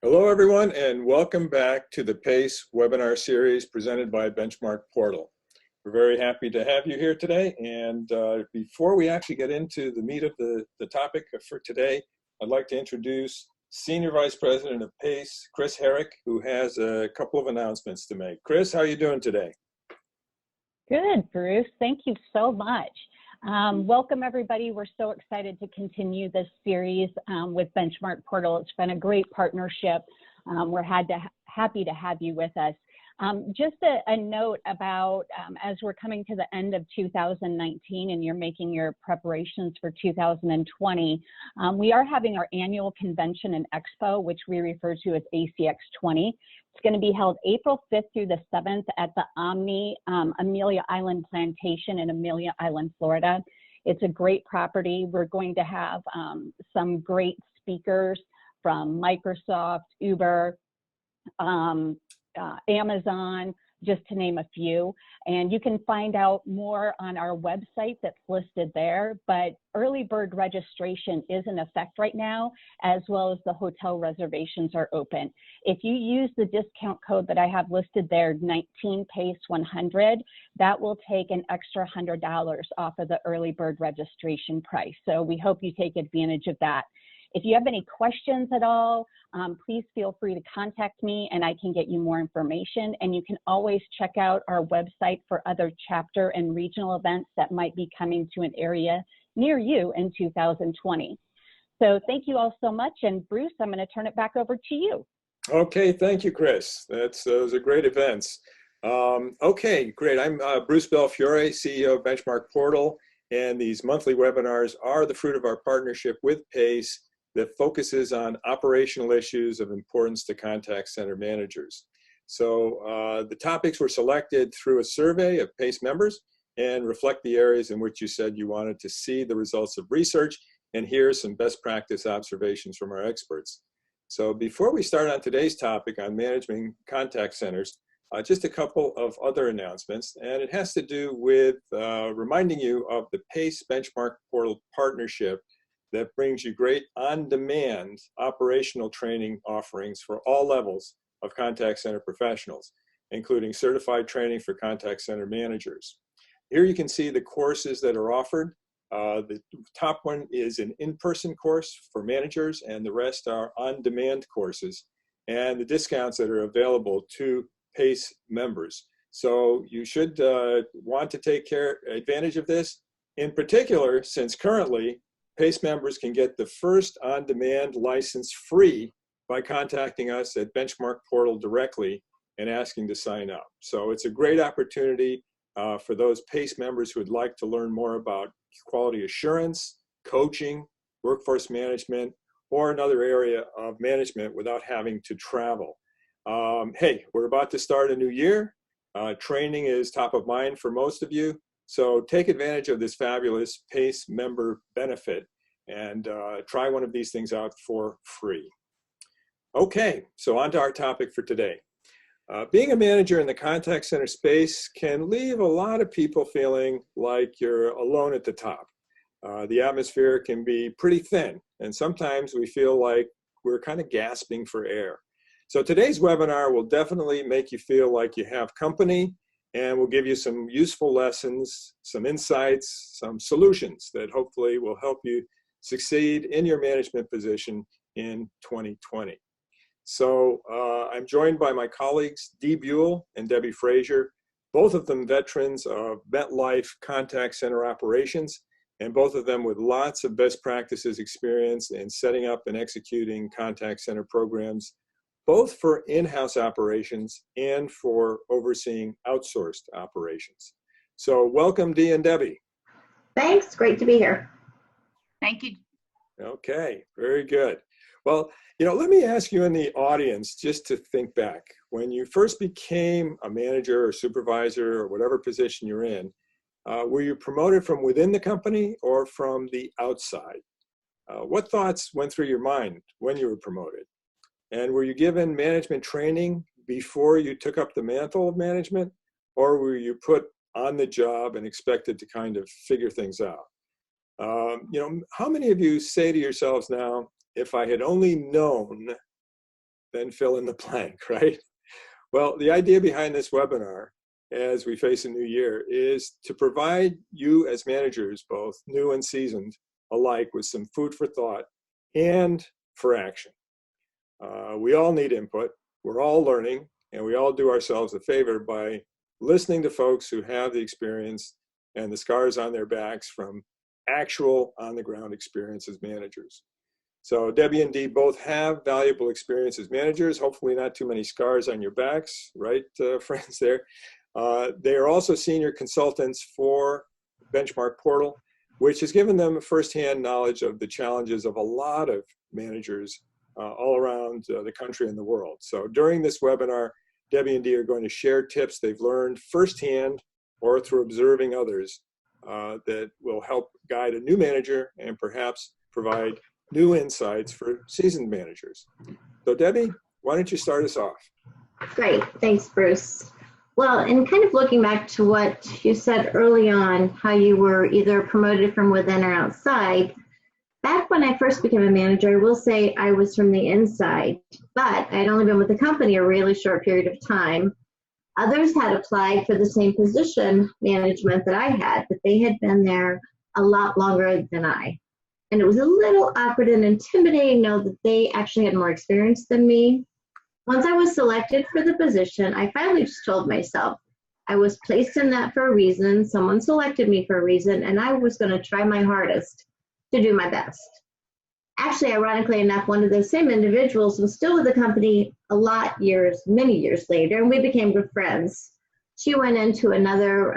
Hello, everyone, and welcome back to the PACE webinar series presented by Benchmark Portal. We're very happy to have you here today. And before we actually get into the meat of the topic for today, I'd like to introduce Senior Vice President of PACE, Chris Herrick, who has a couple of announcements to make. Chris, how are you doing today? Good, Bruce. Thank you so much. Welcome, everybody. We're so excited to continue this series with Benchmark Portal. It's been a great partnership. We're happy to have you with us. Just a note about as we're coming to the end of 2019 and you're making your preparations for 2020, we are having our annual convention and expo, which we refer to as ACX 20. It's going to be held April 5th through the 7th at the Omni Amelia Island Plantation in Amelia Island, Florida. It's a great property. We're going to have some great speakers from Microsoft, Uber, Amazon, just to name a few. And you can find out more on our website that's listed there, but early bird registration is in effect right now, as well as the hotel reservations are open. If you use the discount code that I have listed there, 19PACE100, that will take an extra $100 off of the early bird registration price. So we hope you take advantage of that. If you have any questions at all, please feel free to contact me and I can get you more information. And you can always check out our website for other chapter and regional events that might be coming to an area near you in 2020. So thank you all so much. And Bruce, I'm going to turn it back over to you. Okay, thank you, Chris. Those are great events. Okay, great. I'm Bruce Belfiore, CEO of Benchmark Portal, and these monthly webinars are the fruit of our partnership with PACE that focuses on operational issues of importance to contact center managers. So the topics were selected through a survey of PACE members and reflect the areas in which you said you wanted to see the results of research and hear some best practice observations from our experts. So before we start on today's topic on managing contact centers, just a couple of other announcements, and it has to do with reminding you of the PACE Benchmark Portal partnership that brings you great on-demand operational training offerings for all levels of contact center professionals, including certified training for contact center managers. Here you can see the courses that are offered. The top one is an in-person course for managers, and the rest are on-demand courses, and the discounts that are available to PACE members. So you should want to take advantage of this, in particular, since currently PACE members can get the first on-demand license free by contacting us at Benchmark Portal directly and asking to sign up. So it's a great opportunity for those PACE members who would like to learn more about quality assurance, coaching, workforce management, or another area of management without having to travel. Hey, we're about to start a new year. Training is top of mind for most of you. So take advantage of this fabulous PACE member benefit and try one of these things out for free. Okay, so on to our topic for today. Being a manager in the contact center space can leave a lot of people feeling like you're alone at the top. The atmosphere can be pretty thin, and sometimes we feel like we're kind of gasping for air. So today's webinar will definitely make you feel like you have company, and we'll give you some useful lessons, some insights, some solutions that hopefully will help you succeed in your management position in 2020. So I'm joined by my colleagues, Dee Buell and Debbie Frazier, both of them veterans of MetLife contact center operations, and both of them with lots of best practices experience in setting up and executing contact center programs, both for in-house operations and for overseeing outsourced operations. So welcome, Dee and Debbie. Thanks, great to be here. Thank you. Okay, very good. Well, let me ask you in the audience just to think back. When you first became a manager or supervisor or whatever position you're in, were you promoted from within the company or from the outside? What thoughts went through your mind when you were promoted? And were you given management training before you took up the mantle of management, or were you put on the job and expected to kind of figure things out? How many of you say to yourselves now, if I had only known then fill in the blank, right? Well, the idea behind this webinar, as we face a new year, is to provide you as managers, both new and seasoned alike, with some food for thought and for action. We all need input. We're all learning, and we all do ourselves a favor by listening to folks who have the experience and the scars on their backs from actual on-the-ground experience as managers. So Debbie and Dee both have valuable experience as managers, hopefully not too many scars on your backs, right, friends there. They are also senior consultants for Benchmark Portal, which has given them firsthand knowledge of the challenges of a lot of managers all around the country and the world. So during this webinar, Debbie and Dee are going to share tips they've learned firsthand or through observing others that will help guide a new manager and perhaps provide new insights for seasoned managers. So Debbie, why don't you start us off? Great, thanks, Bruce. Well, and kind of looking back to what you said early on, how you were either promoted from within or outside, back when I first became a manager, I will say I was from the inside, but I'd only been with the company a really short period of time. Others had applied for the same position management that I had, but they had been there a lot longer than I. And it was a little awkward and intimidating to know that they actually had more experience than me. Once I was selected for the position, I finally just told myself I was placed in that for a reason. Someone selected me for a reason, and I was going to try my hardest to do my best. Actually, ironically enough, one of those same individuals was still with the company many years later, and we became good friends. She went into another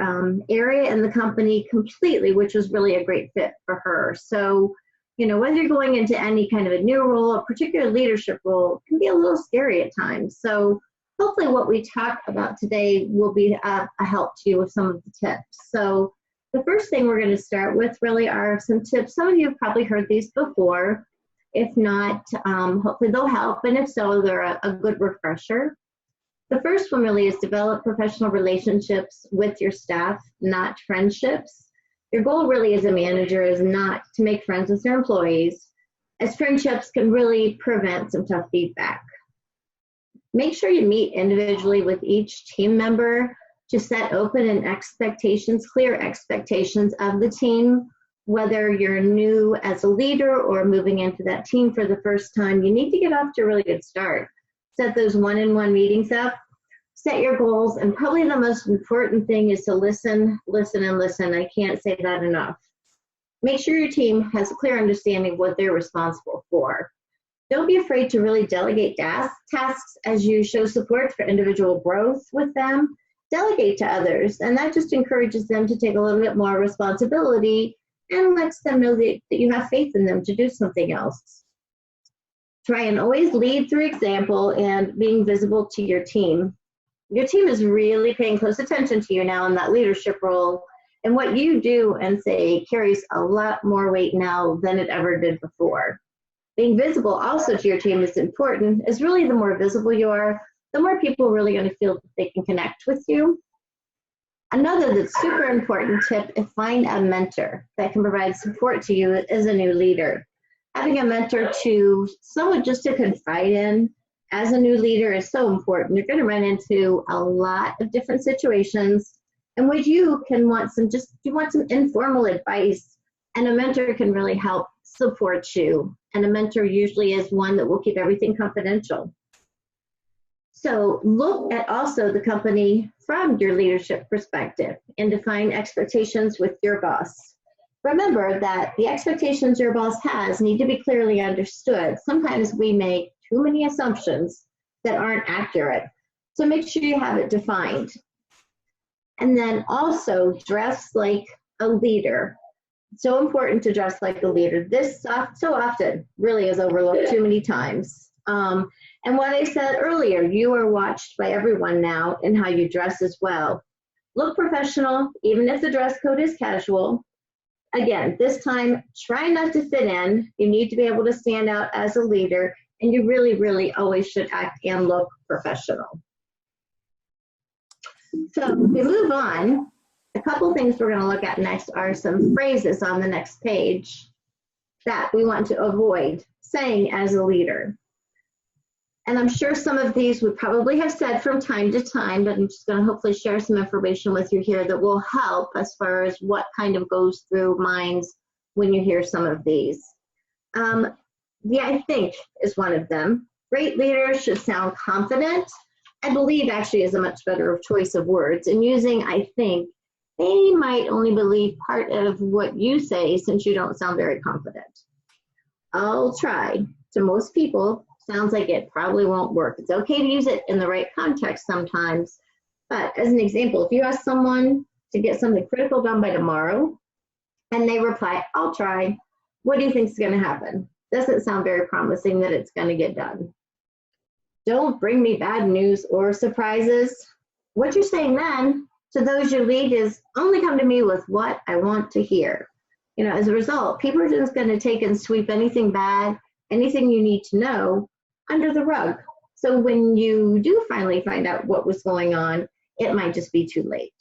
area in the company completely, which was really a great fit for her. So, you know, whether you're going into any kind of a new role, a particular leadership role, can be a little scary at times. So hopefully what we talk about today will be a help to you with some of the tips. So the first thing we're going to start with really are some tips. Some of you have probably heard these before. If not, hopefully they'll help. And if so, they're a good refresher. The first one really is develop professional relationships with your staff, not friendships. Your goal really as a manager is not to make friends with your employees, as friendships can really prevent some tough feedback. Make sure you meet individually with each team member to set open and clear expectations of the team. Whether you're new as a leader or moving into that team for the first time, you need to get off to a really good start. Set those one-on-one meetings up. Set your goals, and probably the most important thing is to listen, listen, and listen. I can't say that enough. Make sure your team has a clear understanding of what they're responsible for. Don't be afraid to really delegate tasks as you show support for individual growth with them. Delegate to others, and that just encourages them to take a little bit more responsibility and lets them know that you have faith in them to do something else. Try and always lead through example and being visible to your team. Your team is really paying close attention to you now in that leadership role, and what you do and say carries a lot more weight now than it ever did before. Being visible also to your team is important, as really the more visible you are, the more people are really going to feel that they can connect with you. Another that's super important tip is find a mentor that can provide support to you as a new leader. Having a mentor someone just to confide in as a new leader is so important. You're going to run into a lot of different situations in which you want some informal advice, and a mentor can really help support you. And a mentor usually is one that will keep everything confidential. So look at also the company from your leadership perspective and define expectations with your boss. Remember that the expectations your boss has need to be clearly understood. Sometimes we make too many assumptions that aren't accurate. So make sure you have it defined. And then also dress like a leader. So important to dress like a leader. This so often really is overlooked too many times. And what I said earlier, you are watched by everyone now in how you dress as well. Look professional, even if the dress code is casual. Again, this time, try not to fit in. You need to be able to stand out as a leader, and you really, really always should act and look professional. So if we move on, a couple things we're going to look at next are some phrases on the next page that we want to avoid saying as a leader. And I'm sure some of these we probably have said from time to time, but I'm just going to hopefully share some information with you here that will help as far as what kind of goes through minds when you hear some of these. I think is one of them. Great leaders should sound confident. I believe actually is a much better choice of words. And using I think, they might only believe part of what you say since you don't sound very confident. I'll try. To most people, sounds like it probably won't work. It's okay to use it in the right context sometimes. But as an example, if you ask someone to get something critical done by tomorrow, and they reply, I'll try, what do you think is going to happen? Doesn't sound very promising that it's going to get done. Don't bring me bad news or surprises. What you're saying then to those you lead is only come to me with what I want to hear. As a result, people are just going to take and sweep anything bad, anything you need to know under the rug. So when you do finally find out what was going on, it might just be too late.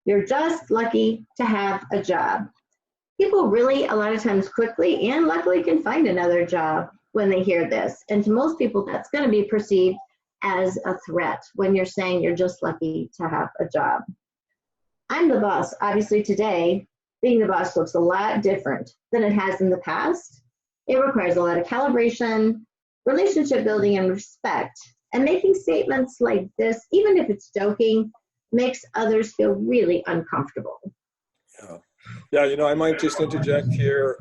You're just lucky to have a job. People really, a lot of times quickly and luckily can find another job when they hear this. And to most people, that's going to be perceived as a threat when you're saying you're just lucky to have a job. I'm the boss. Obviously today, being the boss looks a lot different than it has in the past. It requires a lot of calibration, relationship building, and respect. And making statements like this, even if it's joking, makes others feel really uncomfortable. Yeah, I might just interject here,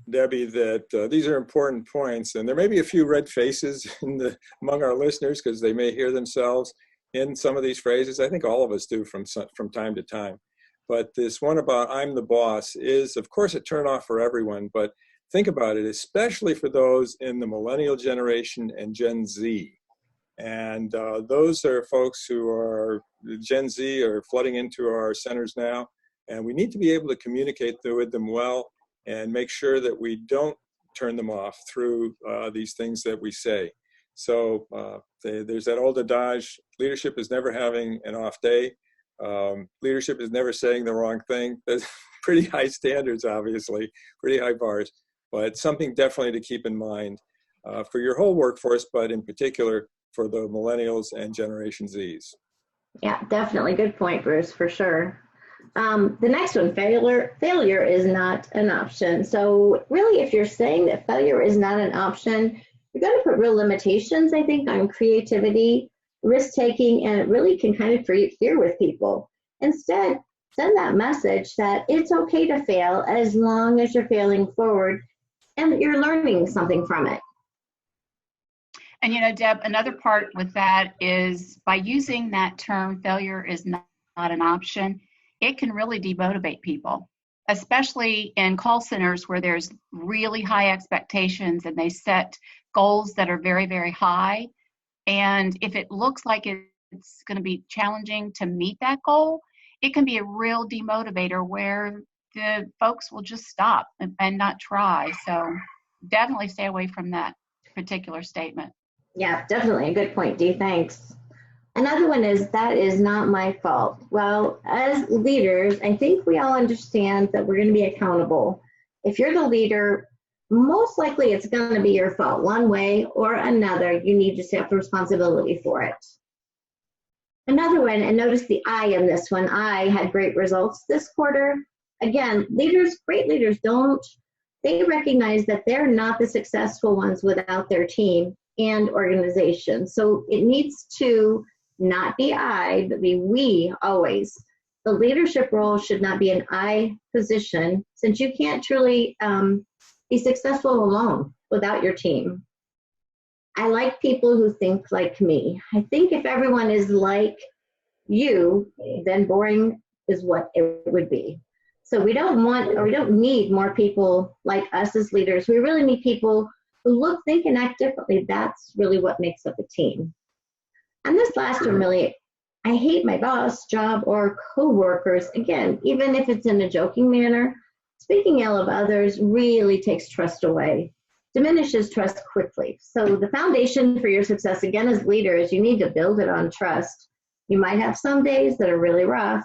Debbie, that these are important points, and there may be a few red faces among our listeners because they may hear themselves in some of these phrases. I think all of us do from time to time. But this one about I'm the boss is, of course, a turnoff for everyone, but think about it, especially for those in the millennial generation and Gen Z. And those are folks who are Gen Z are flooding into our centers now. And we need to be able to communicate with them well and make sure that we don't turn them off through these things that we say. So there's that old adage, leadership is never having an off day. Leadership is never saying the wrong thing. There's pretty high standards, obviously, pretty high bars, but something definitely to keep in mind for your whole workforce, but in particular for the millennials and Generation Zs. Yeah, definitely. Good point, Bruce, for sure. The next one, failure is not an option. So really, if you're saying that failure is not an option, you're going to put real limitations, I think, on creativity, risk-taking, and it really can kind of create fear with people. Instead, send that message that it's okay to fail as long as you're failing forward and that you're learning something from it. And Deb, another part with that is by using that term, failure is not an option, it can really demotivate people, especially in call centers where there's really high expectations and they set goals that are very, very high. And if it looks like it's going to be challenging to meet that goal, it can be a real demotivator where the folks will just stop and not try. So definitely stay away from that particular statement. Yeah, definitely. A good point, Dee. Thanks. Another one is, that is not my fault. Well, as leaders, I think we all understand that we're going to be accountable. If you're the leader, most likely it's going to be your fault one way or another. You need to accept responsibility for it. Another one, and notice the I in this one. I had great results this quarter. Again, great leaders they recognize that they're not the successful ones without their team and organization. So it needs to not be I, but be we always. The leadership role should not be an I position, since you can't truly be successful alone without your team. I like people who think like me. I think if everyone is like you, then boring is what it would be. So we don't need more people like us as leaders. We really need people who look, think, and act differently. That's really what makes up a team. And this last one, really, I hate my boss, job, or coworkers. Again, even if it's in a joking manner, speaking ill of others really takes trust away, diminishes trust quickly. So the foundation for your success, again, as leaders, you need to build it on trust. You might have some days that are really rough,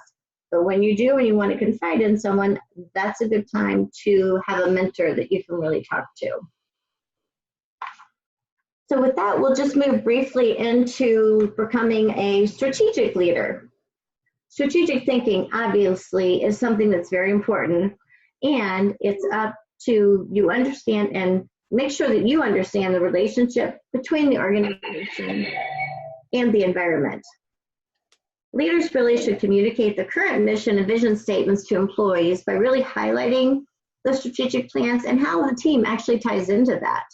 but when you do and you want to confide in someone, that's a good time to have a mentor that you can really talk to. So with that, we'll just move briefly into becoming a strategic leader. Strategic thinking, obviously, is something that's very important, and it's up to you understand and make sure that you understand the relationship between the organization and the environment. Leaders really should communicate the current mission and vision statements to employees by really highlighting the strategic plans and how the team actually ties into that.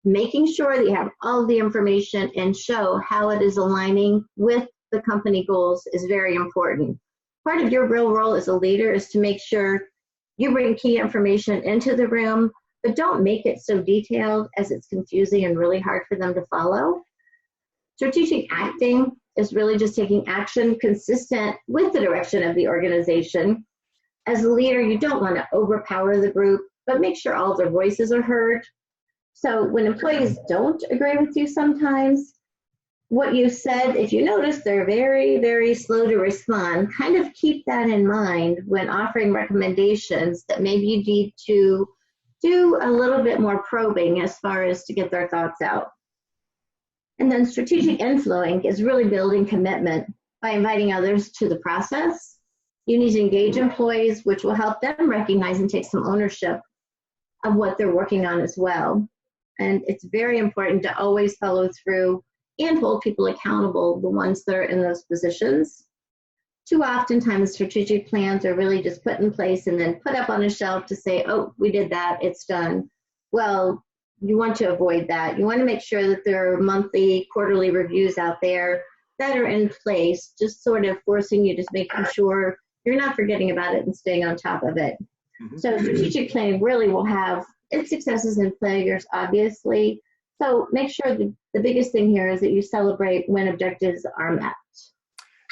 Making sure that you have all the information and show how it is aligning with the company goals is very important. Part of your real role as a leader is to make sure you bring key information into the room, but don't make it so detailed as it's confusing and really hard for them to follow. Strategic acting is really just taking action consistent with the direction of the organization. As a leader, you don't want to overpower the group, but make sure all their voices are heard. So when employees don't agree with you sometimes, what you said, if you notice they're very, very slow to respond, kind of keep that in mind when offering recommendations that maybe you need to do a little bit more probing as far as to get their thoughts out. And then strategic influencing is really building commitment by inviting others to the process. You need to engage employees, which will help them recognize and take some ownership of what they're working on as well. And it's very important to always follow through and hold people accountable, the ones that are in those positions. Too oftentimes, strategic plans are really just put in place and then put up on a shelf to say, oh, we did that, it's done. Well, you want to avoid that. You want to make sure that there are monthly, quarterly reviews out there that are in place, just sort of forcing you to making sure you're not forgetting about it and staying on top of it. Mm-hmm. So strategic planning really will have its successes and failures, obviously. So make sure the biggest thing here is that you celebrate when objectives are met.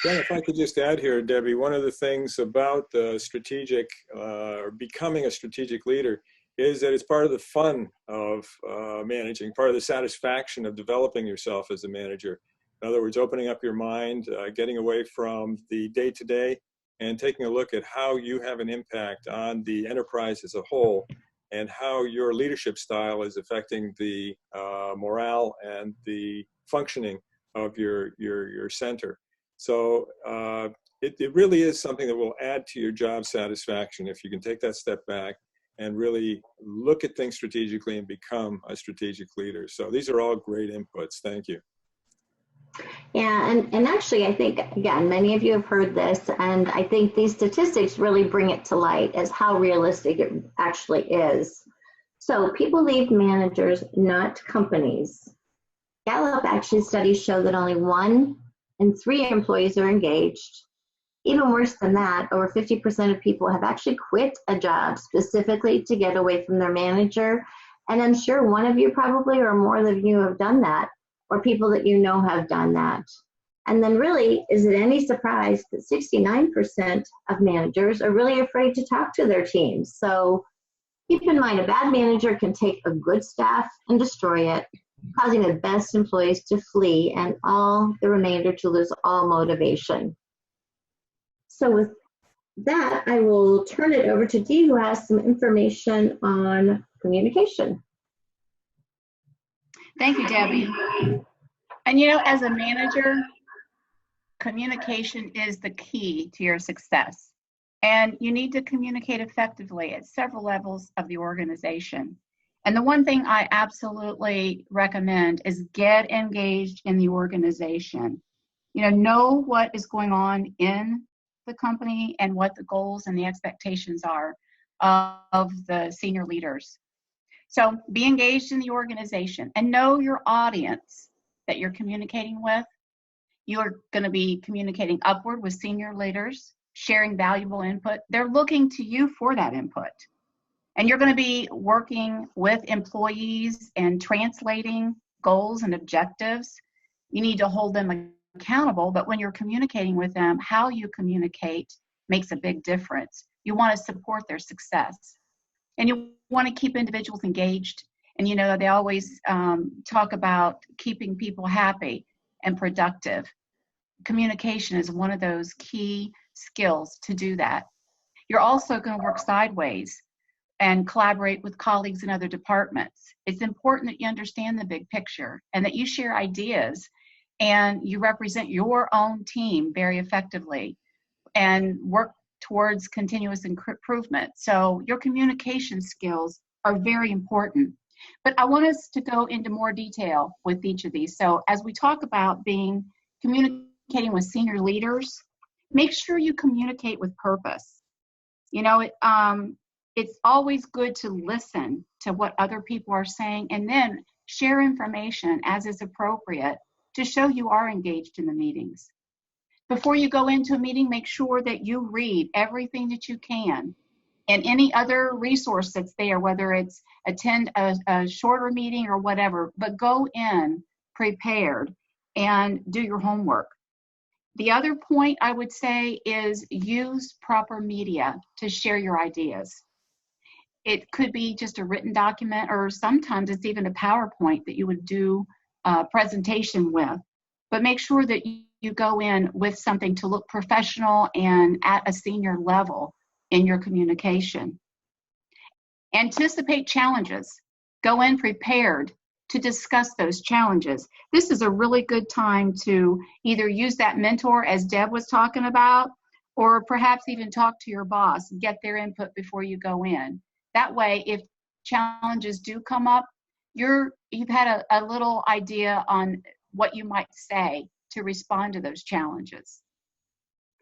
Yeah, if I could just add here, Debbie, one of the things about the strategic or becoming a strategic leader is that it's part of the fun of managing, part of the satisfaction of developing yourself as a manager. In other words, opening up your mind, getting away from the day-to-day and taking a look at how you have an impact on the enterprise as a whole and how your leadership style is affecting the morale and the functioning of your center. So it really is something that will add to your job satisfaction if you can take that step back and really look at things strategically and become a strategic leader. So these are all great inputs. Thank you. Yeah, and actually, I think, again, many of you have heard this, and I think these statistics really bring it to light as how realistic it actually is. So people leave managers, not companies. Gallup actually studies show that only 1 in 3 employees are engaged. Even worse than that, over 50% of people have actually quit a job specifically to get away from their manager. And I'm sure one of you probably or more of you have done that, or people that you know have done that. And then really, is it any surprise that 69% of managers are really afraid to talk to their teams? So keep in mind, a bad manager can take a good staff and destroy it, causing the best employees to flee and all the remainder to lose all motivation. So with that, I will turn it over to Dee, who has some information on communication. Thank you, Debbie. And you know, as a manager, communication is the key to your success. And you need to communicate effectively at several levels of the organization. And the one thing I absolutely recommend is get engaged in the organization. You know what is going on in the company and what the goals and the expectations are of the senior leaders. So be engaged in the organization and know your audience that you're communicating with. You're going to be communicating upward with senior leaders, sharing valuable input. They're looking to you for that input. And you're going to be working with employees and translating goals and objectives. You need to hold them accountable, but when you're communicating with them, how you communicate makes a big difference. You want to support their success. And you want to keep individuals engaged. And you know, they always talk about keeping people happy and productive. Communication is one of those key skills to do that. You're also going to work sideways and collaborate with colleagues in other departments. It's important that you understand the big picture and that you share ideas and you represent your own team very effectively and work towards continuous improvement. So your communication skills are very important. But I want us to go into more detail with each of these. So as we talk about communicating with senior leaders, make sure you communicate with purpose. You know, it's always good to listen to what other people are saying and then share information as is appropriate to show you are engaged in the meetings. Before you go into a meeting, make sure that you read everything that you can and any other resource that's there, whether it's attend a shorter meeting or whatever, but go in prepared and do your homework. The other point I would say is use proper media to share your ideas. It could be just a written document, or sometimes it's even a PowerPoint that you would do a presentation with. But make sure that you go in with something to look professional and at a senior level in your communication. Anticipate challenges. Go in prepared to discuss those challenges. This is a really good time to either use that mentor, as Deb was talking about, or perhaps even talk to your boss and get their input before you go in. That way, if challenges do come up, you've had a little idea on what you might say to respond to those challenges.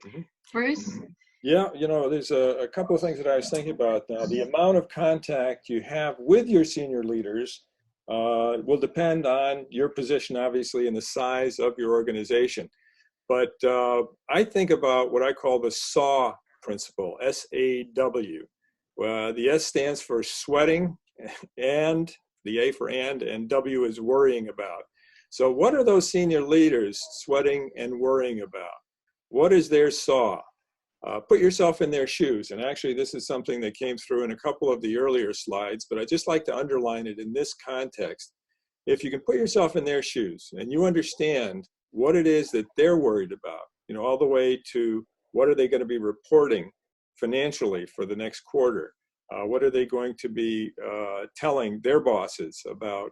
Mm-hmm. Bruce? Yeah, you know, there's a couple of things that I was thinking about now. The amount of contact you have with your senior leaders will depend on your position, obviously, and the size of your organization. But I think about what I call the SAW principle, S-A-W. The S stands for sweating, and the A for and W is worrying about. So what are those senior leaders sweating and worrying about? What is their SAW? Put yourself in their shoes. And actually, this is something that came through in a couple of the earlier slides, but I just like to underline it in this context. If you can put yourself in their shoes and you understand what it is that they're worried about, you know, all the way to what are they going to be reporting financially for the next quarter? What are they going to be telling their bosses about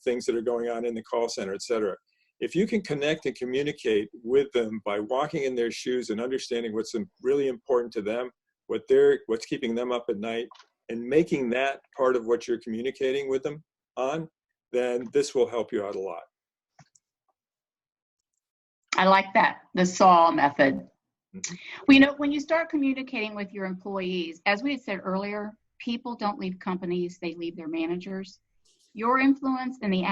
things that are going on in the call center, et cetera? If you can connect and communicate with them by walking in their shoes and understanding what's really important to them, what's keeping them up at night, and making that part of what you're communicating with them on, then this will help you out a lot. I like that, the SAW method. Mm-hmm. Well, you know, when you start communicating with your employees, as we had said earlier, people don't leave companies, they leave their managers. Your influence in the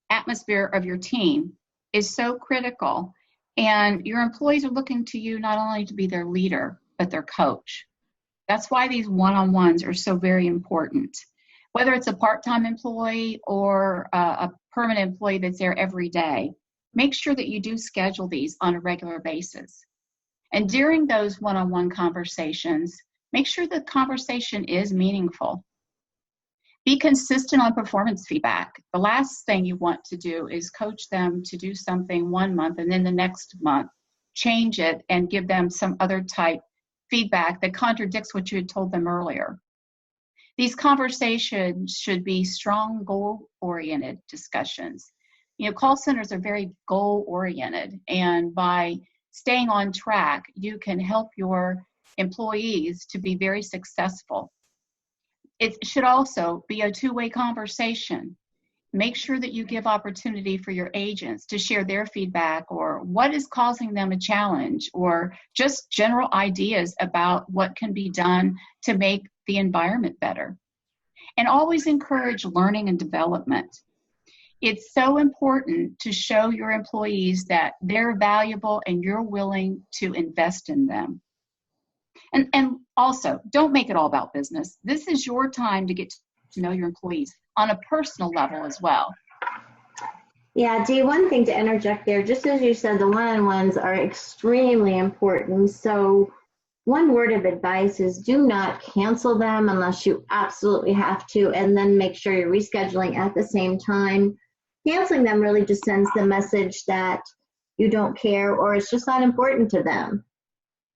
atmosphere of your team is so critical, and your employees are looking to you not only to be their leader, but their coach. That's why these one-on-ones are so very important. Whether it's a part-time employee or a permanent employee that's there every day, make sure that you do schedule these on a regular basis. And during those one-on-one conversations, make sure the conversation is meaningful. Be consistent on performance feedback. The last thing you want to do is coach them to do something one month and then the next month change it and give them some other type feedback that contradicts what you had told them earlier. These conversations should be strong goal-oriented discussions. You know, call centers are very goal-oriented, and by staying on track, you can help your employees to be very successful. It should also be a two-way conversation. Make sure that you give opportunity for your agents to share their feedback or what is causing them a challenge, or just general ideas about what can be done to make the environment better. And always encourage learning and development. It's so important to show your employees that they're valuable and you're willing to invest in them. And also, don't make it all about business. This is your time to get to know your employees on a personal level as well. Yeah, Dee, one thing to interject there, just as you said, the one-on-ones are extremely important. So one word of advice is do not cancel them unless you absolutely have to, and then make sure you're rescheduling at the same time. Canceling them really just sends the message that you don't care or it's just not important to them.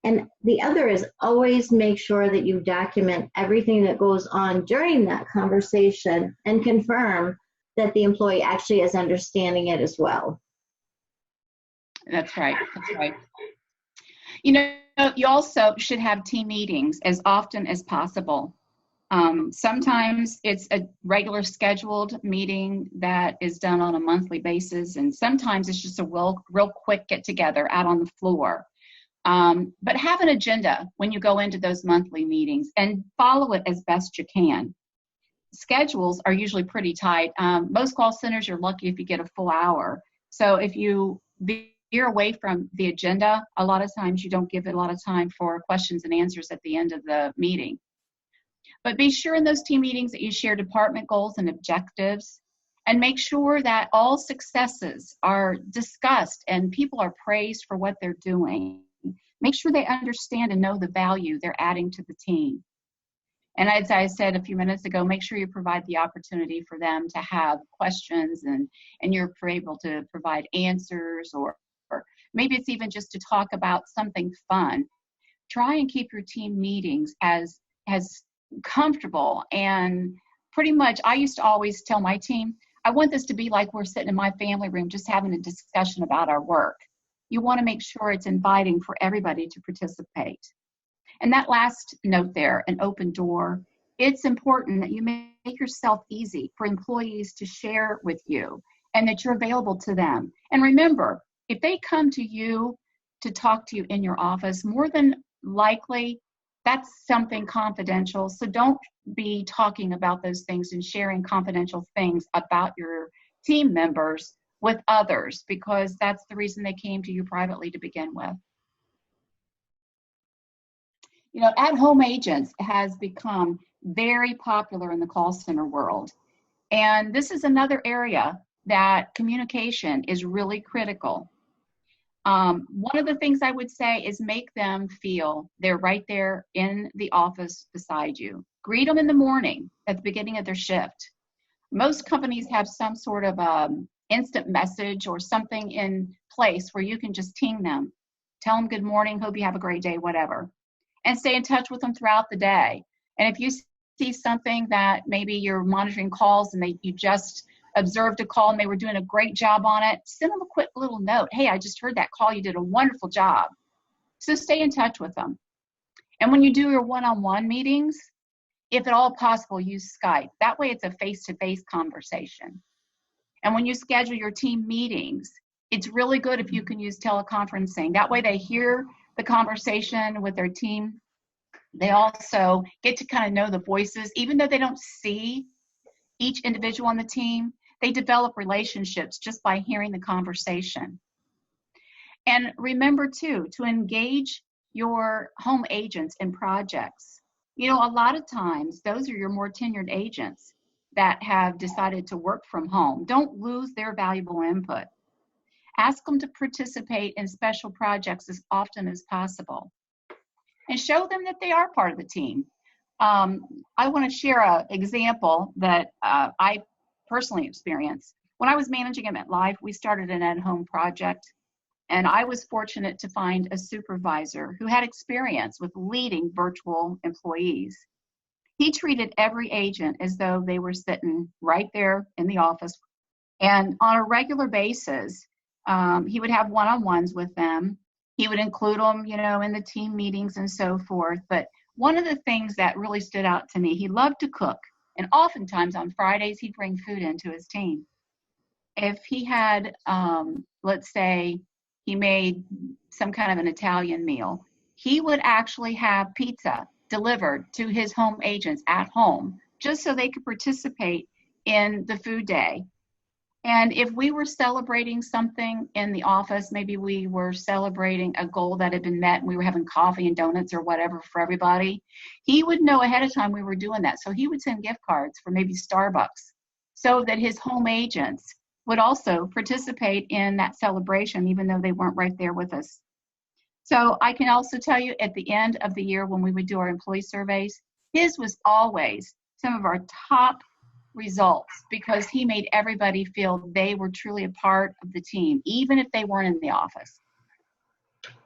And the other is always make sure that you document everything that goes on during that conversation and confirm that the employee actually is understanding it as well. That's right. That's right. You know, you also should have team meetings as often as possible. Sometimes it's a regular scheduled meeting that is done on a monthly basis, and sometimes it's just a real quick get together out on the floor. But have an agenda when you go into those monthly meetings and follow it as best you can. Schedules are usually pretty tight. Most call centers, you're lucky if you get a full hour. So if you veer away from the agenda, a lot of times you don't give it a lot of time for questions and answers at the end of the meeting. But be sure in those team meetings that you share department goals and objectives, and make sure that all successes are discussed and people are praised for what they're doing. Make sure they understand and know the value they're adding to the team. And as I said a few minutes ago, make sure you provide the opportunity for them to have questions, and you're able to provide answers, or maybe it's even just to talk about something fun. Try and keep your team meetings as comfortable, and pretty much I used to always tell my team, I want this to be like we're sitting in my family room just having a discussion about our work. You want to make sure it's inviting for everybody to participate. And that last note there, an open door, it's important that you make yourself easy for employees to share with you and that you're available to them. And remember, if they come to you to talk to you in your office, more than likely, that's something confidential. So don't be talking about those things and sharing confidential things about your team members with others, because that's the reason they came to you privately to begin with. You know, at-home agents has become very popular in the call center world. And this is another area that communication is really critical. One of the things I would say is make them feel they're right there in the office beside you. Greet them in the morning at the beginning of their shift. Most companies have some sort of instant message or something in place where you can just ting them. Tell them good morning, hope you have a great day, whatever. And stay in touch with them throughout the day. And if you see something that maybe you're monitoring calls and you just observed a call and they were doing a great job on it, send them a quick little note. Hey, I just heard that call. You did a wonderful job. So stay in touch with them. And when you do your one-on-one meetings, if at all possible, use Skype. That way it's a face-to-face conversation. And when you schedule your team meetings, it's really good if you can use teleconferencing. That way they hear the conversation with their team. They also get to kind of know the voices. Even though they don't see each individual on the team, they develop relationships just by hearing the conversation. And remember too, to engage your home agents in projects. You know, a lot of times, those are your more tenured agents that have decided to work from home. Don't lose their valuable input. Ask them to participate in special projects as often as possible. And show them that they are part of the team. I want to share an example that I personally experienced. When I was managing at MetLife, we started an at-home project, and I was fortunate to find a supervisor who had experience with leading virtual employees. He treated every agent as though they were sitting right there in the office. And on a regular basis, he would have one-on-ones with them. He would include them, you know, in the team meetings and so forth. But one of the things that really stood out to me, he loved to cook. And oftentimes on Fridays, he'd bring food into his team. If he had, let's say, he made some kind of an Italian meal, he would actually have pizza delivered to his home agents at home, just so they could participate in the food day. And if we were celebrating something in the office, maybe we were celebrating a goal that had been met and we were having coffee and donuts or whatever for everybody, he would know ahead of time we were doing that. So he would send gift cards for maybe Starbucks so that his home agents would also participate in that celebration, even though they weren't right there with us. So I can also tell you at the end of the year when we would do our employee surveys, his was always some of our top results because he made everybody feel they were truly a part of the team, even if they weren't in the office.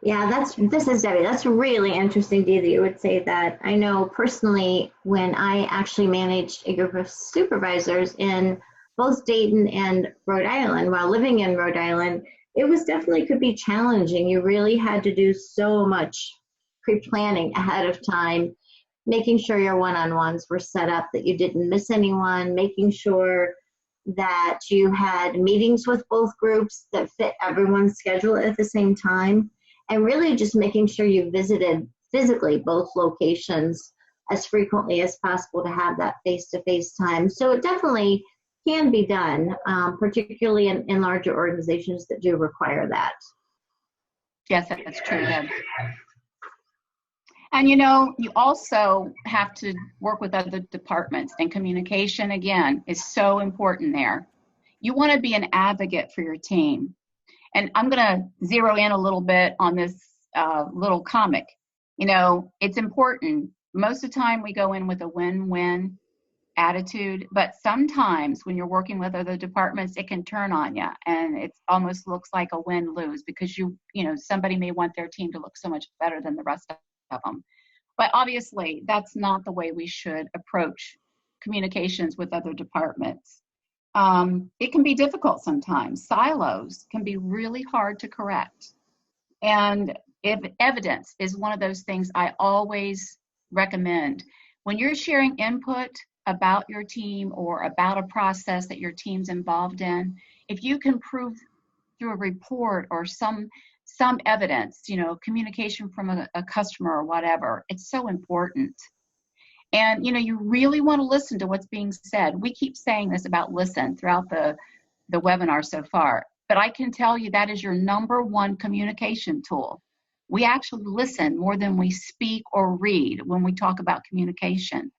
Yeah, this is Debbie. That's really interesting, Dee, that you would say that. I know personally when I actually managed a group of supervisors in both Dayton and Rhode Island, while living in Rhode Island, it was definitely could be challenging. You really had to do so much pre-planning ahead of time, making sure your one-on-ones were set up, that you didn't miss anyone, making sure that you had meetings with both groups that fit everyone's schedule at the same time, and really just making sure you visited physically both locations as frequently as possible to have that face-to-face time. So it definitely can be done, particularly in larger organizations that do require that. Yes, that's true, Deb. And you also have to work with other departments, and communication, again, is so important there. You want to be an advocate for your team. And I'm going to zero in a little bit on this little comic. It's important. Most of the time we go in with a win-win attitude, but sometimes when you're working with other departments, it can turn on you, and it almost looks like a win-lose, because somebody may want their team to look so much better than the rest of them. But obviously, that's not the way we should approach communications with other departments. It can be difficult sometimes. Silos can be really hard to correct. And if evidence is one of those things I always recommend. When you're sharing input about your team or about a process that your team's involved in, if you can prove through a report or some evidence, communication from a customer or whatever, it's so important. And you really want to listen to what's being said. We keep saying this about listen throughout the webinar so far, but I can tell you that is your number one communication tool. We actually listen more than we speak or read when we talk about communication.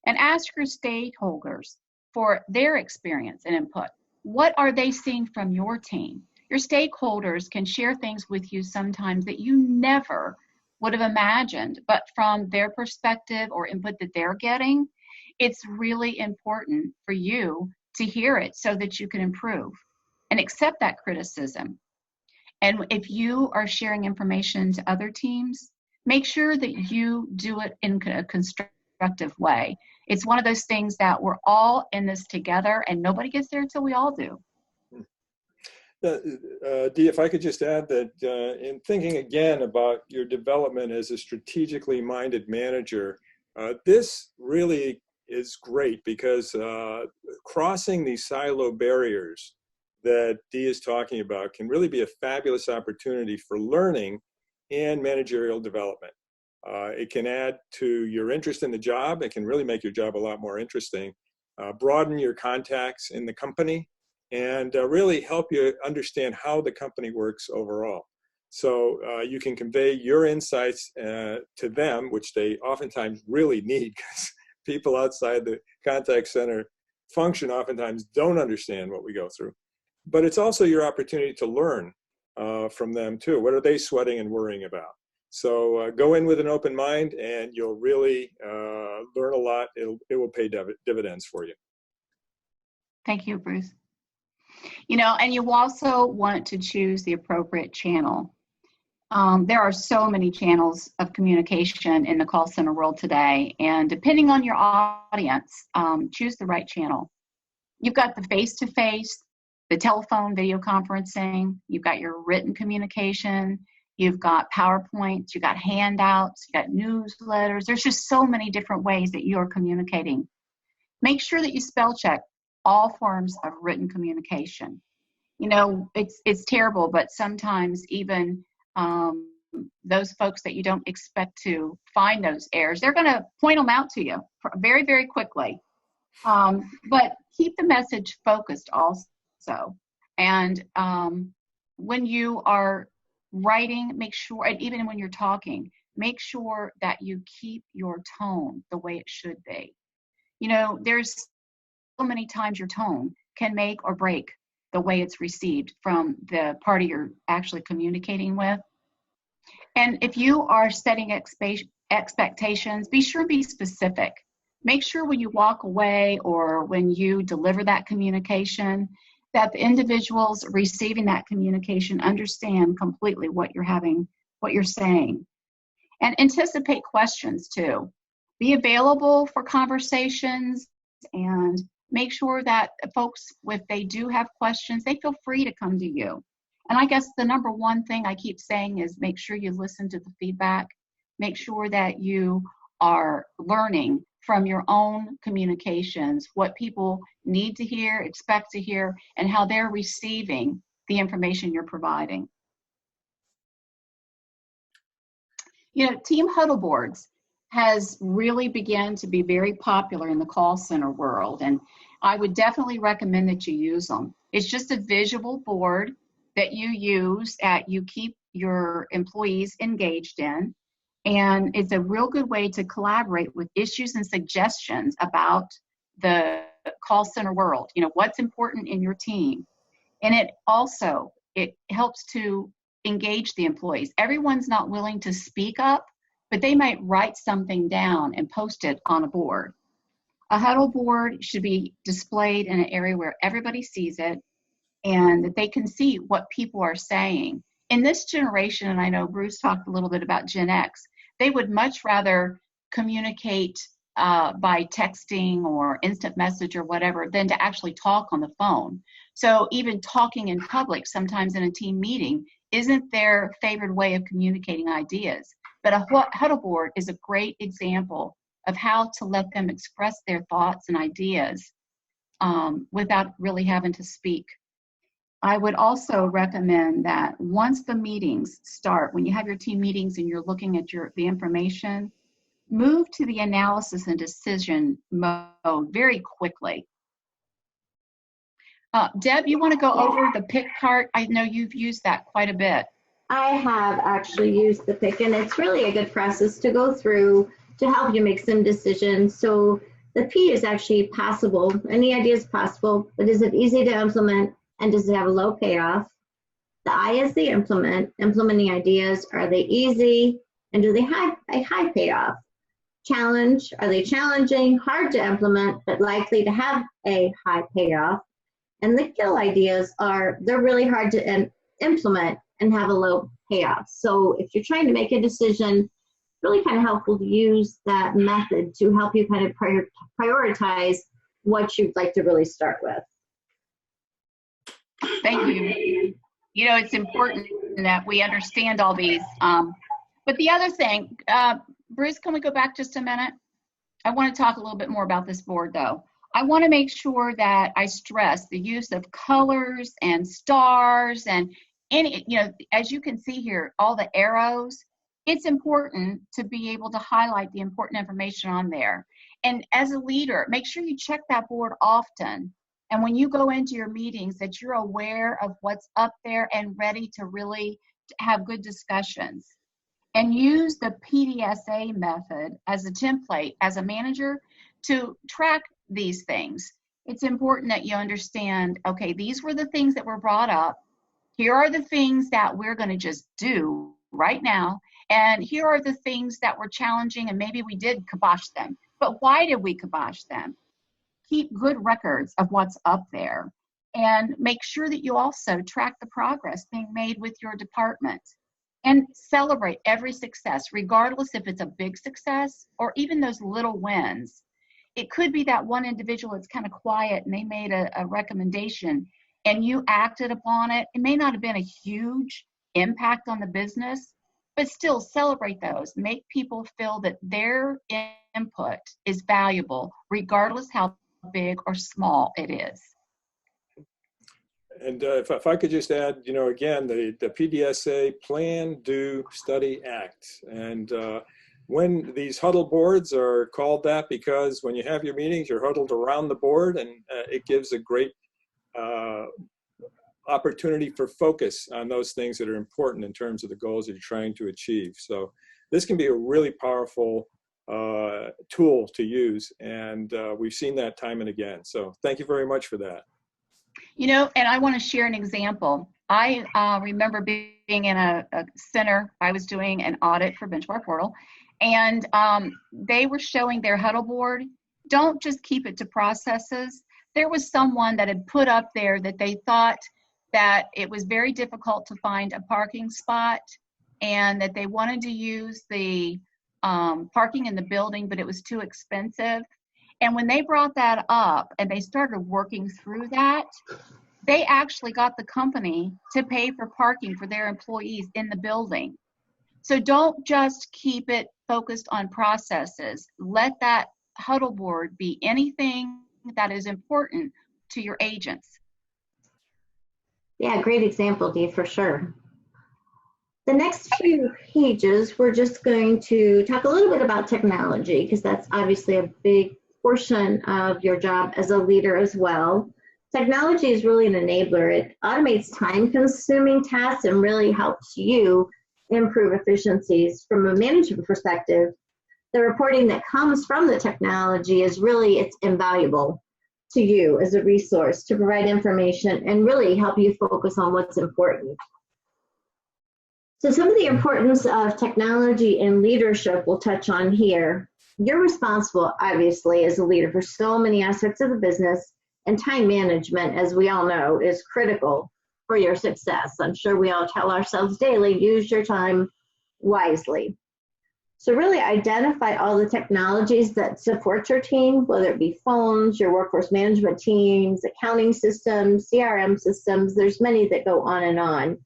And ask your stakeholders for their experience and input. What are they seeing from your team? Your stakeholders can share things with you sometimes that you never would have imagined, but from their perspective or input that they're getting, it's really important for you to hear it so that you can improve and accept that criticism. And if you are sharing information to other teams, make sure that you do it in a constructive way. It's one of those things that we're all in this together, and nobody gets there until we all do. Dee, if I could just add that in thinking again about your development as a strategically minded manager, this really is great, because crossing these silo barriers that Dee is talking about can really be a fabulous opportunity for learning and managerial development. It can add to your interest in the job. It can really make your job a lot more interesting, broaden your contacts in the company, and really help you understand how the company works overall. So you can convey your insights to them, which they oftentimes really need, because people outside the contact center function oftentimes don't understand what we go through. But it's also your opportunity to learn from them too. What are they sweating and worrying about? So go in with an open mind, and you'll really learn a lot. It will pay dividends for you. Thank you, Bruce. And you also want to choose the appropriate channel. There are so many channels of communication in the call center world today, and depending on your audience, choose the right channel. You've got the face-to-face, the telephone, video conferencing, you've got your written communication, you've got PowerPoints, you've got handouts, you've got newsletters. There's just so many different ways that you're communicating. Make sure that you spell check all forms of written communication. It's terrible, but sometimes even those folks that you don't expect to find those errors, they're going to point them out to you very, very quickly. But keep the message focused also. And when you are writing, make sure, and even when you're talking, make sure that you keep your tone the way it should be. There's so many times your tone can make or break the way it's received from the party you're actually communicating with. And if you are setting expectations, be sure to be specific. Make sure when you walk away or when you deliver that communication that the individuals receiving that communication understand completely what you're saying. And anticipate questions too. Be available for conversations and make sure that folks, if they do have questions, they feel free to come to you. And I guess the number one thing I keep saying is make sure you listen to the feedback. Make sure that you are learning from your own communications what people need to hear, expect to hear, and how they're receiving the information you're providing. You know, team huddle boards has really begun to be very popular in the call center world, and I would definitely recommend that you use them. It's just a visual board that you use you keep your employees engaged in, and it's a real good way to collaborate with issues and suggestions about the call center world. You know, what's important in your team. And it helps to engage the employees. Everyone's not willing to speak up, but they might write something down and post it on a board. A huddle board should be displayed in an area where everybody sees it and that they can see what people are saying. In this generation, and I know Bruce talked a little bit about Gen X, they would much rather communicate by texting or instant message or whatever than to actually talk on the phone. So even talking in public, sometimes in a team meeting, isn't their favorite way of communicating ideas. But a huddle board is a great example of how to let them express their thoughts and ideas without really having to speak. I would also recommend that once the meetings start, when you have your team meetings and you're looking at the information, move to the analysis and decision mode very quickly. Deb, you want to go over the pick part? I know you've used that quite a bit. I have actually used the pick, and it's really a good process to go through to help you make some decisions. So the P is actually possible. Any idea is possible, but is it easy to implement, and does it have a low payoff? The I is the implementing ideas. Are they easy, and do they have a high payoff? Challenge, are they challenging, hard to implement, but likely to have a high payoff? And the kill ideas they're really hard to implement and have a low payoff. So if you're trying to make a decision, it's really kind of helpful to use that method to help you kind of prioritize what you'd like to really start with. Thank you. You know, it's important that we understand all these. But the other thing, Bruce, can we go back just a minute? I want to talk a little bit more about this board, though. I want to make sure that I stress the use of colors and stars and as you can see here, all the arrows. It's important to be able to highlight the important information on there. And as a leader, make sure you check that board often. And when you go into your meetings, that you're aware of what's up there and ready to really have good discussions. And use the PDSA method as a template as a manager to track these things. It's important that you understand, okay, these were the things that were brought up. Here are the things that we're going to just do right now. And here are the things that were challenging and maybe we did kibosh them. But why did we kibosh them? Keep good records of what's up there and make sure that you also track the progress being made with your department. And celebrate every success, regardless if it's a big success or even those little wins. It could be that one individual that's kind of quiet and they made a recommendation and you acted upon it. It may not have been a huge impact on the business, but still celebrate those. Make people feel that their input is valuable, regardless how big or small it is. And if I could just add, again, the PDSA plan, do, study, act. And when these huddle boards are called that, because when you have your meetings, you're huddled around the board, and it gives a great opportunity for focus on those things that are important in terms of the goals that you're trying to achieve. So this can be a really powerful tool to use, and we've seen that time and again. So thank you very much for that. And I want to share an example. I remember being in a center. I was doing an audit for Benchmark Portal, and they were showing their huddle board. Don't just keep it to processes, there was someone that had put up there that they thought that it was very difficult to find a parking spot and that they wanted to use the parking in the building, but it was too expensive. And when they brought that up and they started working through that, they actually got the company to pay for parking for their employees in the building. So don't just keep it focused on processes. Let that huddle board be anything that is important to your agents. Yeah, great example, Dee, for sure. The next few pages, we're just going to talk a little bit about technology, because that's obviously a big portion of your job as a leader as well. Technology is really an enabler. It automates time-consuming tasks and really helps you improve efficiencies. From a management perspective, the reporting that comes from the technology is really, it's invaluable to you as a resource to provide information and really help you focus on what's important. So some of the importance of technology in leadership we'll touch on here. You're responsible, obviously, as a leader for so many aspects of the business, and time management, as we all know, is critical for your success. I'm sure we all tell ourselves daily, use your time wisely. So really identify all the technologies that support your team, whether it be phones, your workforce management teams, accounting systems, CRM systems. There's many that go on and on.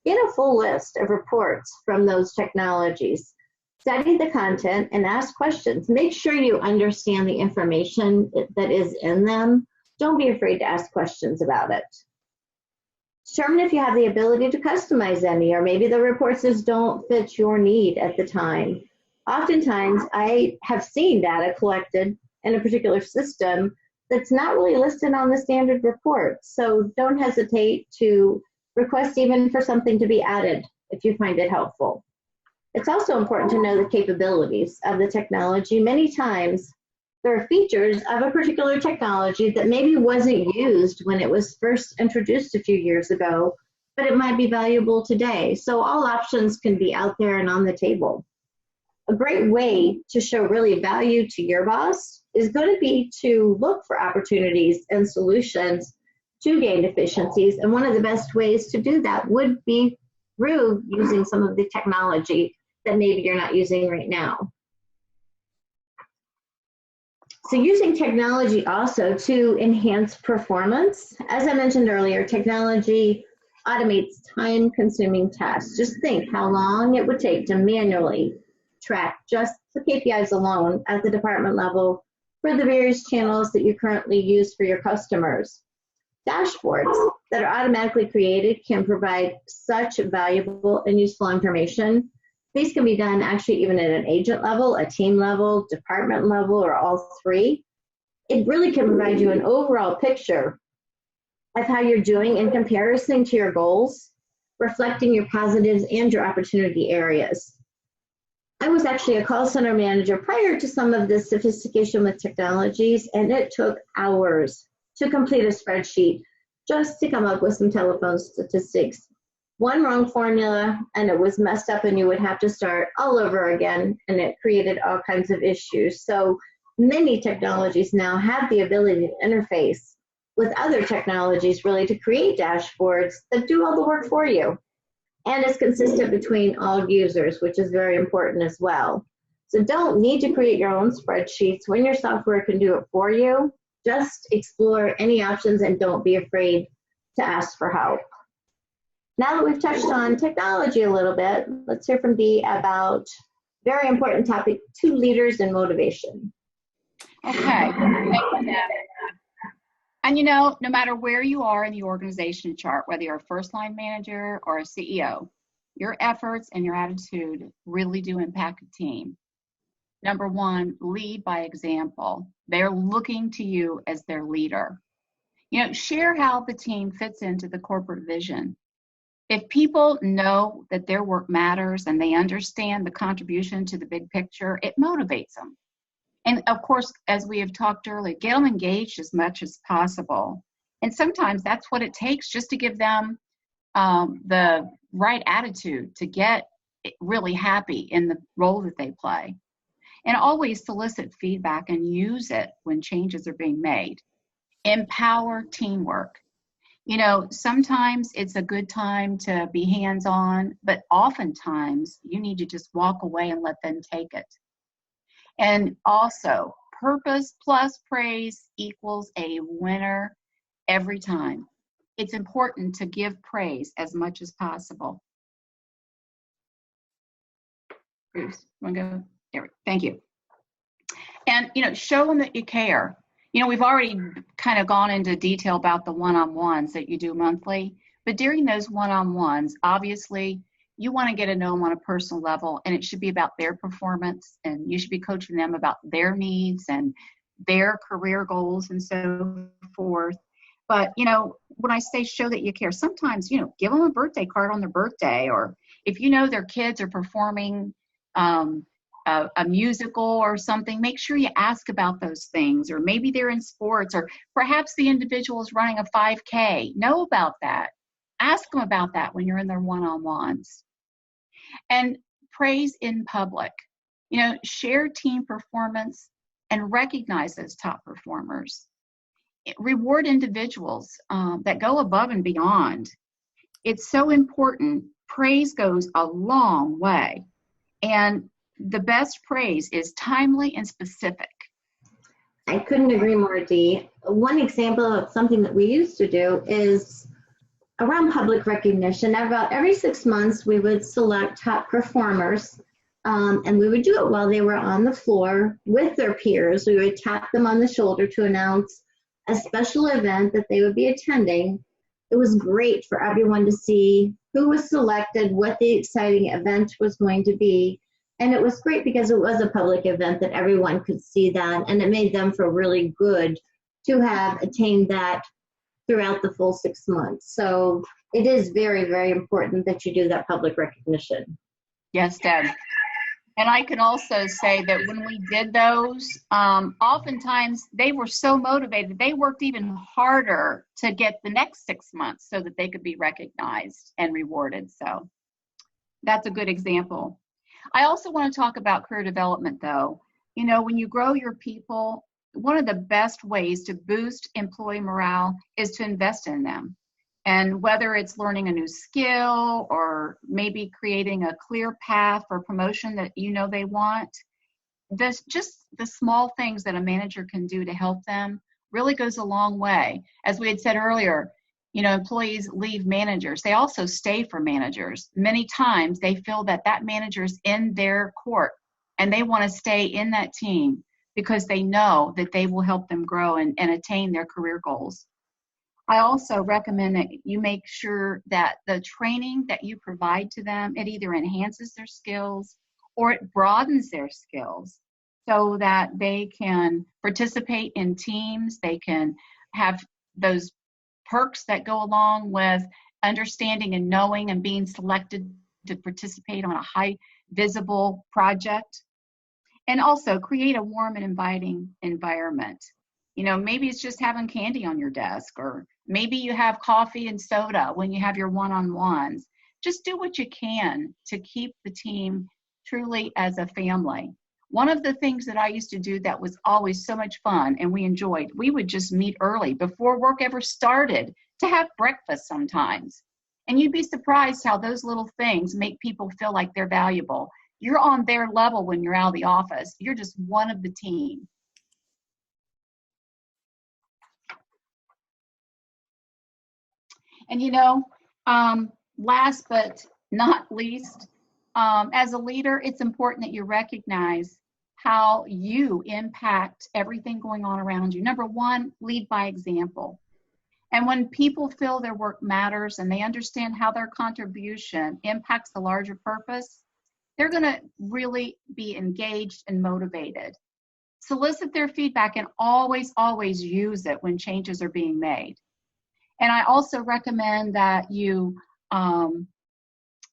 Get a full list of reports from those technologies. Study the content and ask questions. Make sure you understand the information that is in them. Don't be afraid to ask questions about it. Determine if you have the ability to customize any, or maybe the reports just don't fit your need at the time. Oftentimes, I have seen data collected in a particular system that's not really listed on the standard report. So don't hesitate to request even for something to be added if you find it helpful. It's also important to know the capabilities of the technology. Many times, there are features of a particular technology that maybe wasn't used when it was first introduced a few years ago, but it might be valuable today. So all options can be out there and on the table. A great way to show really value to your boss is going to be to look for opportunities and solutions to gain efficiencies. And one of the best ways to do that would be through using some of the technology that maybe you're not using right now. So using technology also to enhance performance. As I mentioned earlier, technology automates time-consuming tasks. Just think how long it would take to manually track just the KPIs alone at the department level for the various channels that you currently use for your customers. Dashboards that are automatically created can provide such valuable and useful information. These can be done actually even at an agent level, a team level, department level, or all three. It really can provide you an overall picture of how you're doing in comparison to your goals, reflecting your positives and your opportunity areas. I was actually a call center manager prior to some of this sophistication with technologies, and it took hours to complete a spreadsheet just to come up with some telephone statistics. One wrong formula and it was messed up and you would have to start all over again, and it created all kinds of issues. So many technologies now have the ability to interface with other technologies really to create dashboards that do all the work for you. And it's consistent between all users, which is very important as well. So don't need to create your own spreadsheets when your software can do it for you. Just explore any options and don't be afraid to ask for help. Now that we've touched on technology a little bit, let's hear from Dee about very important topic, 2 leaders and motivation. Okay, thank you, Deb. And you know, no matter where you are in the organization chart, whether you're a first line manager or a CEO, your efforts and your attitude really do impact a team. Number 1, lead by example. They're looking to you as their leader. You know, share how the team fits into the corporate vision. If people know that their work matters and they understand the contribution to the big picture, it motivates them. And of course, as we have talked earlier, get them engaged as much as possible. And sometimes that's what it takes just to give them the right attitude to get really happy in the role that they play. And always solicit feedback and use it when changes are being made. Empower teamwork. You know, sometimes it's a good time to be hands-on, but oftentimes you need to just walk away and let them take it. And also, purpose plus praise equals a winner every time. It's important to give praise as much as possible. Bruce, want to go? There, thank you. And, you know, show them that you care. You know, we've already kind of gone into detail about the one-on-ones that you do monthly, but during those one-on-ones, obviously, you want to get to know them on a personal level, and it should be about their performance, and you should be coaching them about their needs and their career goals and so forth. But, you know, when I say show that you care, sometimes, you know, give them a birthday card on their birthday, or if you know their kids are performing a musical or something, make sure you ask about those things. Or maybe they're in sports, or perhaps the individual is running a 5K. Know about that. Ask them about that when you're in their one-on-ones. And praise in public. You know, share team performance and recognize those top performers. Reward individuals that go above and beyond. It's so important. Praise goes a long way. And the best praise is timely and specific. I couldn't agree more, Dee. One example of something that we used to do is around public recognition. About every 6 months, we would select top performers, and we would do it while they were on the floor with their peers. We would tap them on the shoulder to announce a special event that they would be attending. It was great for everyone to see who was selected, what the exciting event was going to be. And it was great because it was a public event that everyone could see that, and it made them feel really good to have attained that throughout the full 6 months. So it is very, very important that you do that public recognition. Yes, Deb. And I can also say that when we did those, oftentimes they were so motivated, they worked even harder to get the next 6 months so that they could be recognized and rewarded. So that's a good example. I also want to talk about career development, though. You know, when you grow your people, one of the best ways to boost employee morale is to invest in them. And whether it's learning a new skill or maybe creating a clear path for promotion that you know they want, just the small things that a manager can do to help them really goes a long way. As we had said earlier, you know, employees leave managers. They also stay for managers. Many times they feel that that manager's in their court and they want to stay in that team because they know that they will help them grow and attain their career goals. I also recommend that you make sure that the training that you provide to them, it either enhances their skills or it broadens their skills so that they can participate in teams. They can have those perks that go along with understanding and knowing and being selected to participate on a high visible project. And also create a warm and inviting environment. You know, maybe it's just having candy on your desk, or maybe you have coffee and soda when you have your one-on-ones. Just do what you can to keep the team truly as a family. One of the things that I used to do that was always so much fun and we enjoyed, we would just meet early before work ever started to have breakfast sometimes. And you'd be surprised how those little things make people feel like they're valuable. You're on their level when you're out of the office. You're just one of the team. And you know, last but not least, as a leader, it's important that you recognize how you impact everything going on around you. Number one, lead by example. And when people feel their work matters and they understand how their contribution impacts the larger purpose, they're going to really be engaged and motivated. Solicit their feedback and always, always use it when changes are being made. And I also recommend that you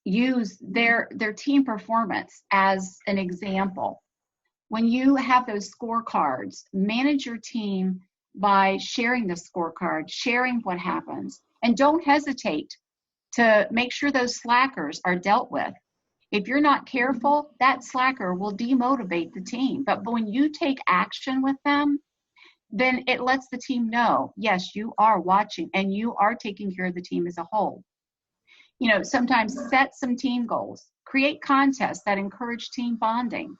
use their team performance as an example. When you have those scorecards, manage your team by sharing the scorecard, sharing what happens, and don't hesitate to make sure those slackers are dealt with. If you're not careful, that slacker will demotivate the team. But when you take action with them, then it lets the team know, yes, you are watching and you are taking care of the team as a whole. Sometimes set some team goals, create contests that encourage team bonding,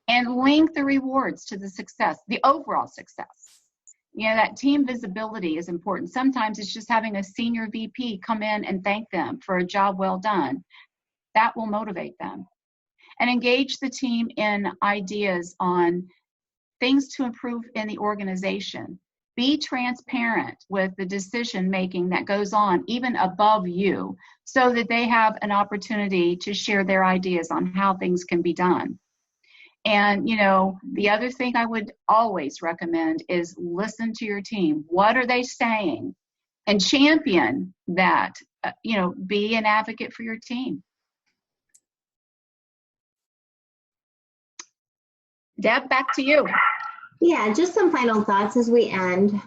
and link the rewards to the success, the overall success. That team visibility is important. Sometimes it's just having a senior VP come in and thank them for a job well done. That will motivate them. And engage the team in ideas on things to improve in the organization. Be transparent with the decision making that goes on even above you, so that they have an opportunity to share their ideas on how things can be done. And, the other thing I would always recommend is listen to your team. What are they saying? And champion that, be an advocate for your team. Deb, back to you. Yeah, just some final thoughts as we end.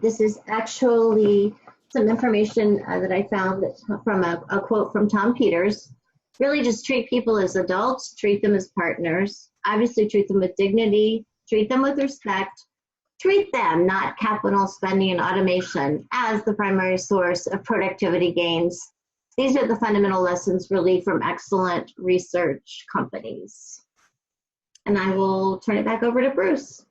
This is actually some information that I found from a quote from Tom Peters. Really just treat people as adults, treat them as partners, obviously treat them with dignity, treat them with respect, treat them, not capital spending and automation, as the primary source of productivity gains. These are the fundamental lessons really from excellent research companies. And I will turn it back over to Bruce.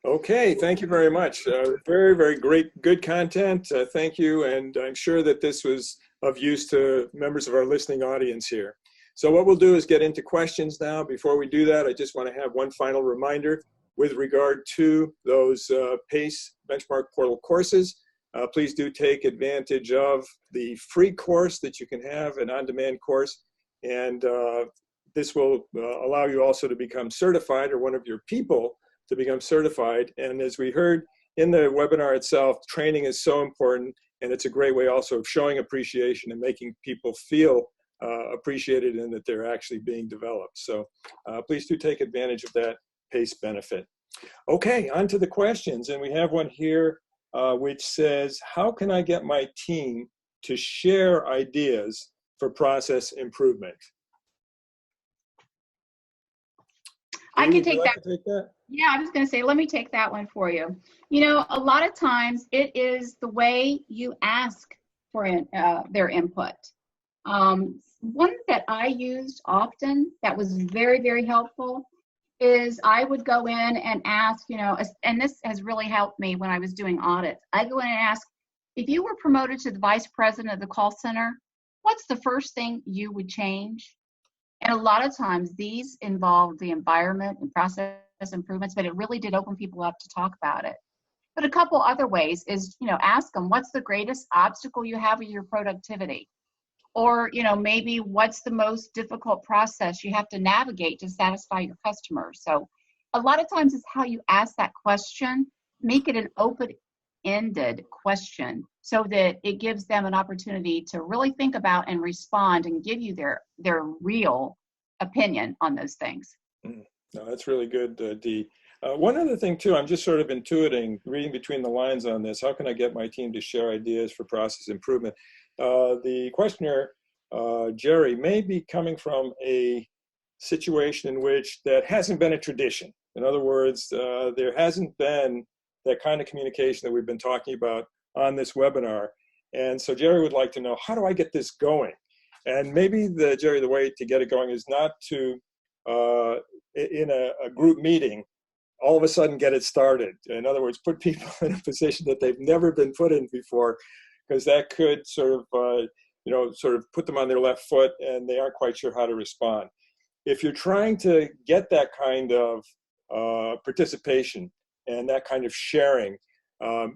Okay, thank you very much. Very, very good content. Thank you, and I'm sure that this was of use to members of our listening audience here. So what we'll do is get into questions now. Before we do that, I just want to have one final reminder with regard to those PACE Benchmark Portal courses. Please do take advantage of the free course that you can have, an on-demand course, and this will allow you also to become certified, or one of your people to become certified. And as we heard in the webinar itself, training is so important, and it's a great way also of showing appreciation and making people feel appreciated and that they're actually being developed. So please do take advantage of that PACE benefit. Okay, on to the questions. And we have one here which says, how can I get my team to share ideas for process improvement? I can take that. Yeah, I was going to say, let me take that one for you. A lot of times it is the way you ask for their input. One that I used often that was very, very helpful is I would go in and ask, and this has really helped me when I was doing audits. I go in and ask, if you were promoted to the vice president of the call center, what's the first thing you would change? And a lot of times these involve the environment and process improvements, but it really did open people up to talk about it. But a couple other ways is, ask them, what's the greatest obstacle you have in your productivity? Or, maybe what's the most difficult process you have to navigate to satisfy your customers? So a lot of times it's how you ask that question, make it an open-ended question so that it gives them an opportunity to really think about and respond and give you their real opinion on those things. No, that's really good, Dee. One other thing too, I'm just sort of intuiting, reading between the lines on this, how can I get my team to share ideas for process improvement? The questioner, Jerry, may be coming from a situation in which that hasn't been a tradition. In other words, there hasn't been that kind of communication that we've been talking about on this webinar. And so Jerry would like to know, how do I get this going? And maybe, Jerry, the way to get it going is not to, in a group meeting, all of a sudden get it started. In other words, put people in a position that they've never been put in before, because that could sort of put them on their left foot and they aren't quite sure how to respond. If you're trying to get that kind of participation and that kind of sharing,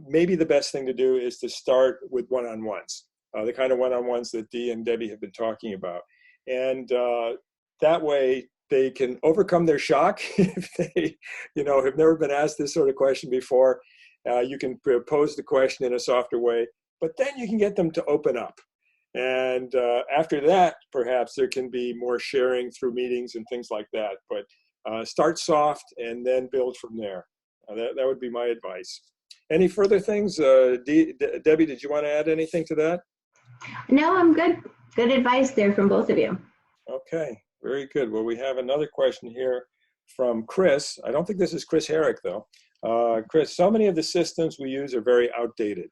maybe the best thing to do is to start with one-on-ones, the kind of one-on-ones that Dee and Debbie have been talking about. And that way they can overcome their shock if they, have never been asked this sort of question before. You can pose the question in a softer way, but then you can get them to open up. And after that, perhaps there can be more sharing through meetings and things like that. But start soft and then build from there. That would be my advice. Any further things? Debbie, did you want to add anything to that? No, I'm good. Good advice there from both of you. Okay, very good. Well, we have another question here from Chris. I don't think this is Chris Herrick, though. Chris, so many of the systems we use are very outdated.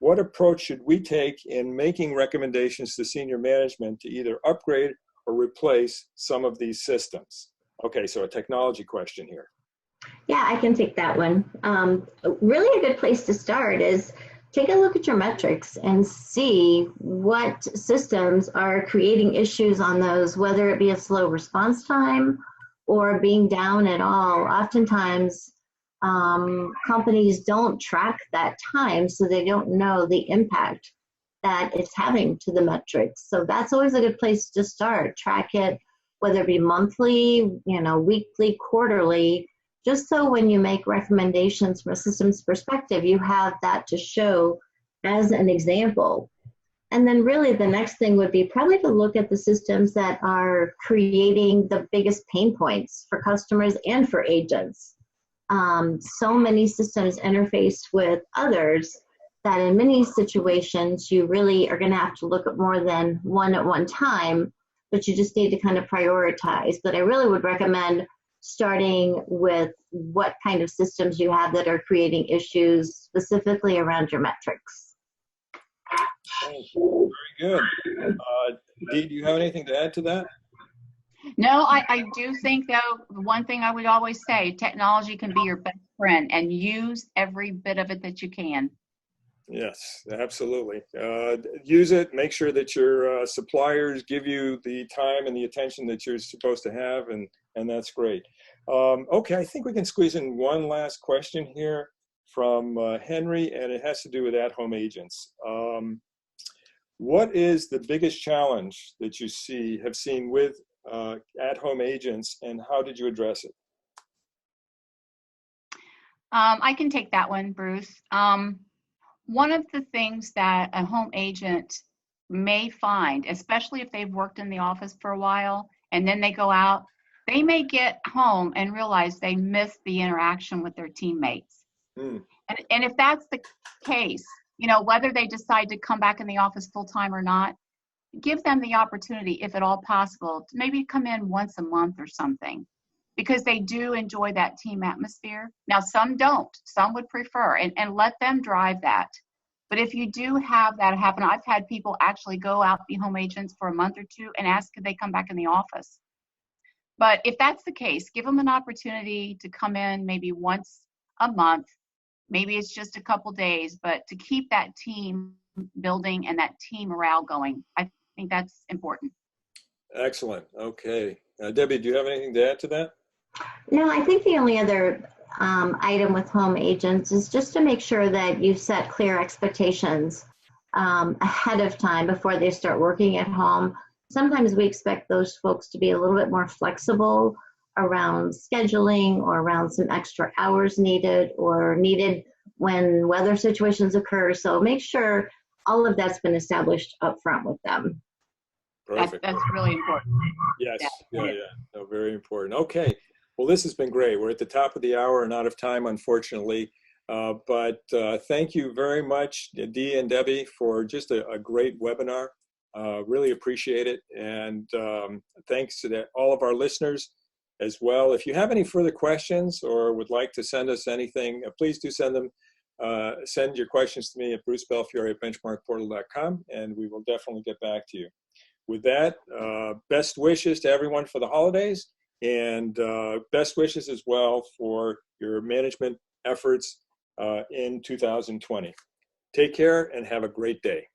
What approach should we take in making recommendations to senior management to either upgrade or replace some of these systems? Okay, so a technology question here. Yeah, I can take that one. Really a good place to start is take a look at your metrics and see what systems are creating issues on those, whether it be a slow response time or being down at all. Oftentimes, companies don't track that time, so they don't know the impact that it's having to the metrics. So that's always a good place to start. Track it, whether it be monthly, weekly, quarterly, just so when you make recommendations from a systems perspective, you have that to show as an example. And then really the next thing would be probably to look at the systems that are creating the biggest pain points for customers and for agents. So many systems interface with others that in many situations you really are going to have to look at more than one at one time, but you just need to kind of prioritize. But I really would recommend starting with what kind of systems you have that are creating issues specifically around your metrics. Thank you. Very good. Dee, do you have anything to add to that? No, I do think, though, one thing I would always say, technology can be your best friend, and use every bit of it that you can. Yes, absolutely. Use it. Make sure that your suppliers give you the time and the attention that you're supposed to have, and that's great. Okay, I think we can squeeze in one last question here from Henry, and it has to do with at-home agents. What is the biggest challenge that you have seen with at-home agents, and how did you address it? I can take that one, Bruce. One of the things that a home agent may find, especially if they've worked in the office for a while and then they go out, they may get home and realize they missed the interaction with their teammates. And if that's the case, whether they decide to come back in the office full time or not, give them the opportunity, if at all possible, to maybe come in once a month or something, because they do enjoy that team atmosphere. Now, some don't. Some would prefer, and let them drive that. But if you do have that happen, I've had people actually go out, be home agents for a month or two, and ask could they come back in the office. But if that's the case, give them an opportunity to come in maybe once a month. Maybe it's just a couple days, but to keep that team building and that team morale going, I think that's important. Excellent. Okay. Debbie, do you have anything to add to that? No, I think the only other item with home agents is just to make sure that you set clear expectations ahead of time before they start working at home. Sometimes we expect those folks to be a little bit more flexible around scheduling or around some extra hours needed or needed when weather situations occur. So make sure all of that's been established up front with them. Perfect. That's really important. Yes. Yeah. No, very important. Okay. Well, this has been great. We're at the top of the hour and out of time, unfortunately. But thank you very much, Dee and Debbie, for just a great webinar. Really appreciate it. And thanks to all of our listeners as well. If you have any further questions or would like to send us anything, please do send your questions to me at brucebelfiore@benchmarkportal.com, and we will definitely get back to you. With that, best wishes to everyone for the holidays, and best wishes as well for your management efforts in 2020. Take care and have a great day.